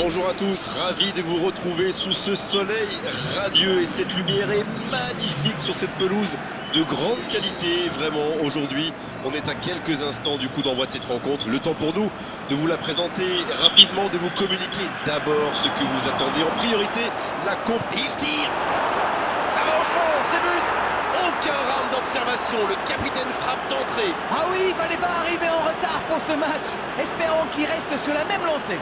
Bonjour à tous, ravi de vous retrouver sous ce soleil radieux et cette lumière est magnifique sur cette pelouse de grande qualité. Vraiment, aujourd'hui, on est à quelques instants du coup d'envoi de cette rencontre. Le temps pour nous de vous la présenter rapidement, de vous communiquer d'abord ce que vous attendez en priorité, la comp. Il tire, ça va au fond, c'est but. Aucun round d'observation, le capitaine frappe d'entrée. Ah oui, il fallait pas arriver en retard pour ce match. Espérons qu'il reste sur la même lancée.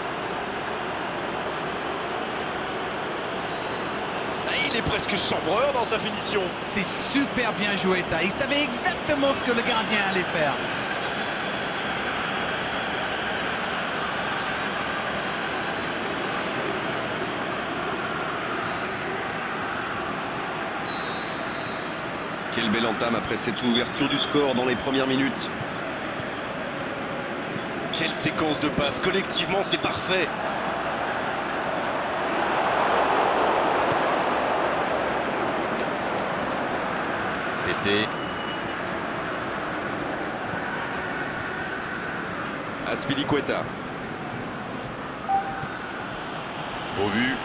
Il est presque chambreur dans sa finition. C'est super bien joué ça. Il savait exactement ce que le gardien allait faire. Quelle belle entame après cette ouverture du score dans les premières minutes. Quelle séquence de passes. Collectivement, c'est parfait. Pété. Azpilicueta. Au vu.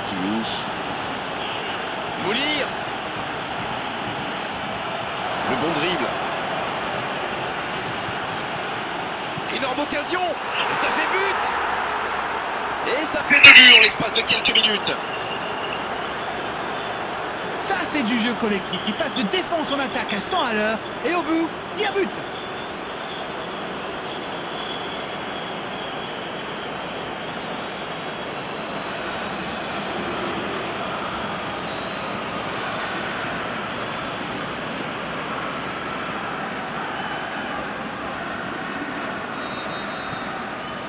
Kimmich. Moulir. Le bon dribble. Énorme occasion. Ça fait but. Et ça fait 2 buts en l'espace de quelques minutes. Ça, c'est du jeu collectif. Il passe de défense en attaque à 100 à l'heure. Et au bout, il y a but.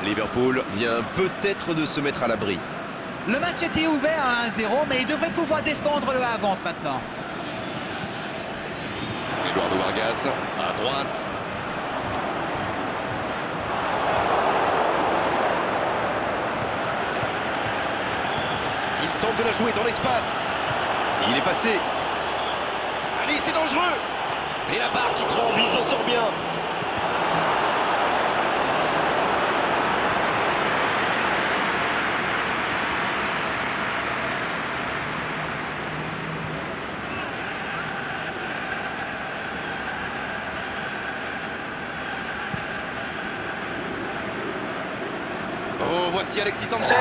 Liverpool vient peut-être de se mettre à l'abri. Le match était ouvert à 1-0, mais il devrait pouvoir défendre le avance maintenant. Eduardo Vargas à droite. Il tente de la jouer dans l'espace. Il est passé. Allez, c'est dangereux. Et la barre qui tremble, il s'en sort bien. Oh, voici Alexis Sanchez.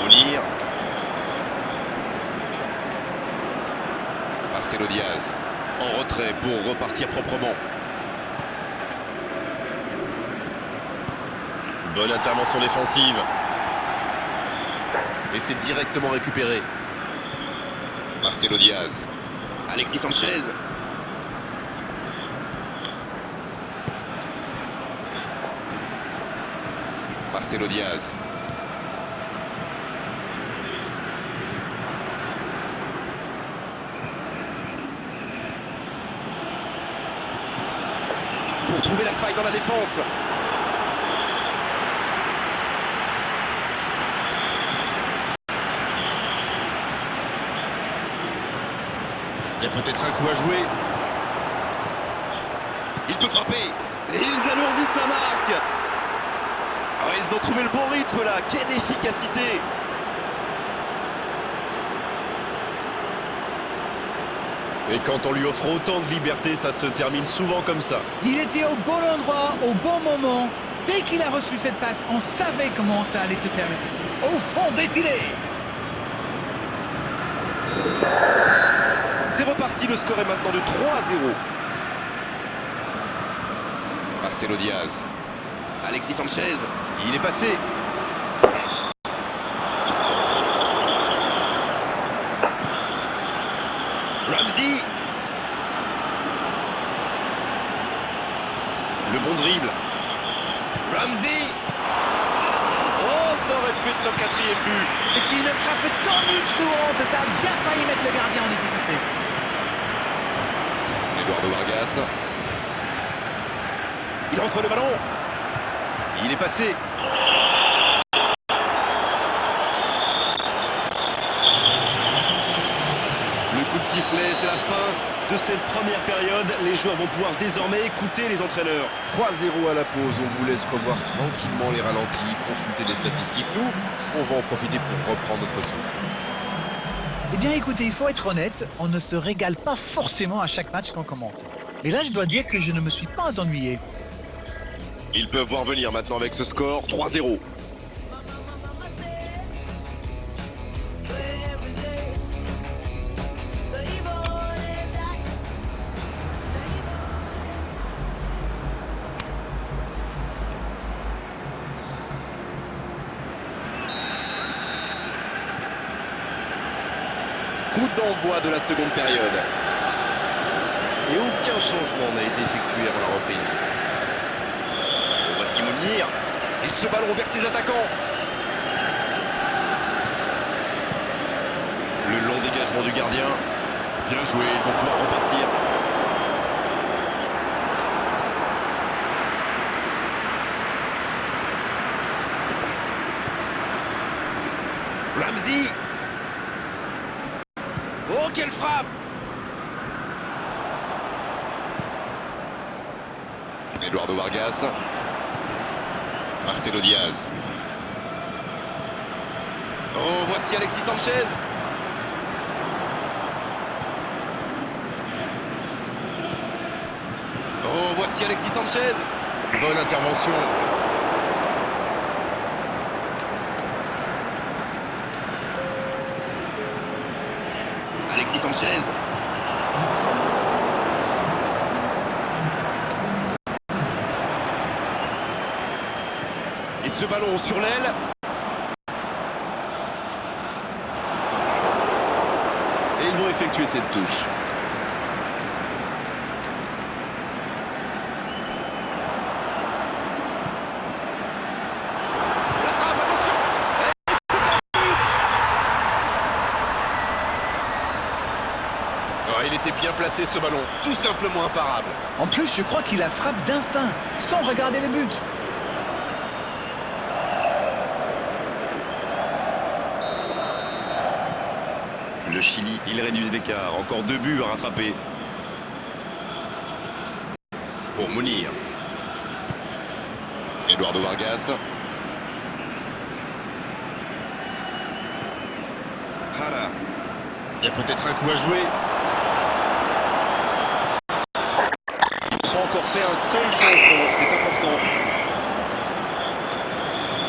Moulir. Marcelo Diaz en retrait pour repartir proprement. Bonne intervention défensive. Et c'est directement récupéré. Marcelo Diaz. Alexis Sanchez. Marcelo Diaz. Pour trouver la faille dans la défense. Il y a peut-être un coup à jouer. Il peut frapper. Et ils alourdissent la marque. Oh, ils ont trouvé le bon rythme là. Quelle efficacité. Et quand on lui offre autant de liberté, ça se termine souvent comme ça. Il était au bon endroit, au bon moment. Dès qu'il a reçu cette passe, on savait comment ça allait se terminer. Au fond défilé. C'est reparti, le score est maintenant de 3-0. Marcelo Diaz. Alexis Sanchez. Il est passé. Ramsey. Le bon dribble. Ramsey. Oh, ça aurait pu être notre 4e but. C'était une frappe tonitruante. Ça a bien failli mettre le gardien en difficulté. Eduardo Vargas. Il reçoit le ballon. Il est passé. Le coup de sifflet, c'est la fin de cette première période. Les joueurs vont pouvoir désormais écouter les entraîneurs. 3-0 à la pause, on vous laisse revoir tranquillement les ralentis, consulter les statistiques. Nous, on va en profiter pour reprendre notre souffle. Eh bien écoutez, il faut être honnête, on ne se régale pas forcément à chaque match qu'on commente. Mais là, je dois dire que je ne me suis pas ennuyé. Ils peuvent voir venir maintenant avec ce score 3-0. Coup d'envoi de la seconde période. Et aucun changement n'a été effectué avant la reprise. Voici Mounir. Et ce ballon vers ses attaquants. Le long dégagement du gardien. Bien joué, ils vont pouvoir repartir. Ramsey. Oh, quelle frappe! Eduardo Vargas. Marcelo Diaz. Oh, voici Alexis Sanchez. Oh, voici Alexis Sanchez. Bonne intervention. Alexis Sanchez. Et ce ballon sur l'aile. Et ils vont effectuer cette touche. La frappe, attention. Et c'est un but. Oh, il était bien placé ce ballon, tout simplement imparable. En plus, je crois qu'il a frappe d'instinct, sans regarder le but. Le Chili, il réduit l'écart. Encore 2 buts à rattraper. Pour Mounir. Eduardo Vargas. Hara. Il y a peut-être un coup à jouer. Il n'a pas encore fait un seul changement. C'est important.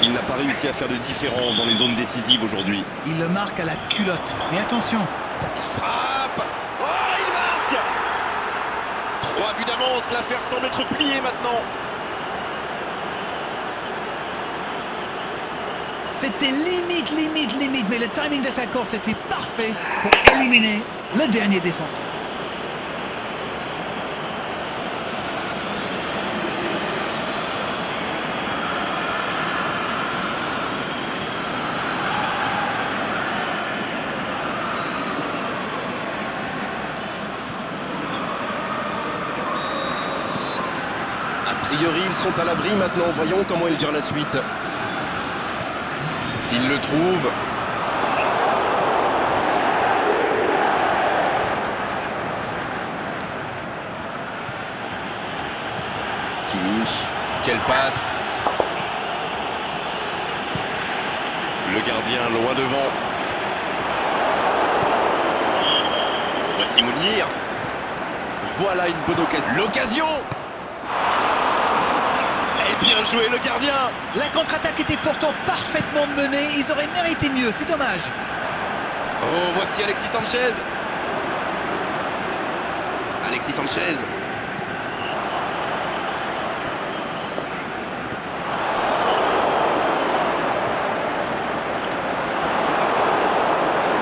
Il n'a pas réussi à faire de différence dans les zones décisives aujourd'hui. Il le marque à la culotte. Mais attention, Il frappe. Oh, il marque. 3 buts d'avance. L'affaire semble être pliée maintenant. c'était limite, mais le timing de sa course était parfait pour éliminer le dernier défenseur. A priori, ils sont à l'abri maintenant. Voyons comment ils gèrent la suite. S'ils le trouvent. Kimmich. Quelle passe. Le gardien loin devant. Voici Mounir. Voilà une bonne occasion. L'occasion. Et bien joué le gardien. La contre-attaque était pourtant parfaitement menée. Ils auraient mérité mieux, c'est dommage. Oh, voici Alexis Sanchez. Alexis Sanchez.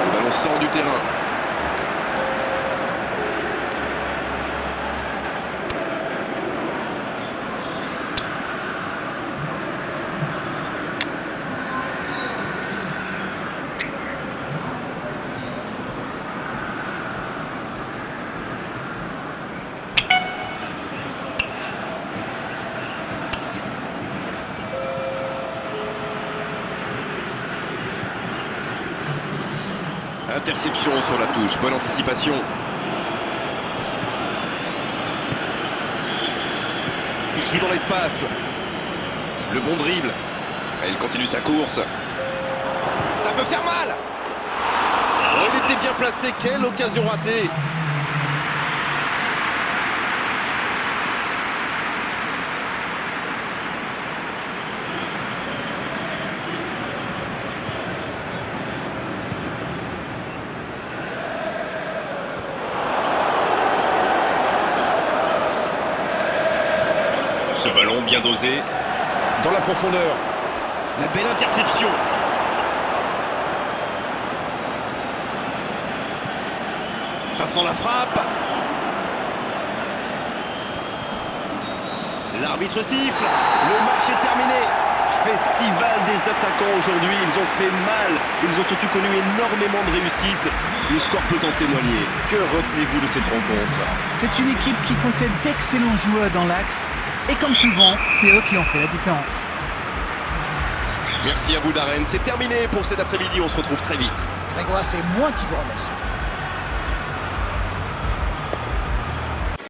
Le ballon sort du terrain. Interception sur la touche, bonne anticipation. Il joue dans l'espace. Le bon dribble. Et il continue sa course. Ça peut faire mal. Oh, il était bien placé. Quelle occasion ratée. Ce ballon bien dosé. Dans la profondeur. La belle interception. Ça sent la frappe. L'arbitre siffle. Le match est terminé. Festival des attaquants aujourd'hui. Ils ont fait mal. Ils ont surtout connu énormément de réussite. Le score peut en témoigner. Que retenez-vous de cette rencontre? C'est une équipe qui possède d'excellents joueurs dans l'axe. Et comme souvent, c'est eux qui ont fait la différence. Merci à vous Darren. C'est terminé pour cet après-midi. On se retrouve très vite. Grégoire, c'est moi qui vous remercie.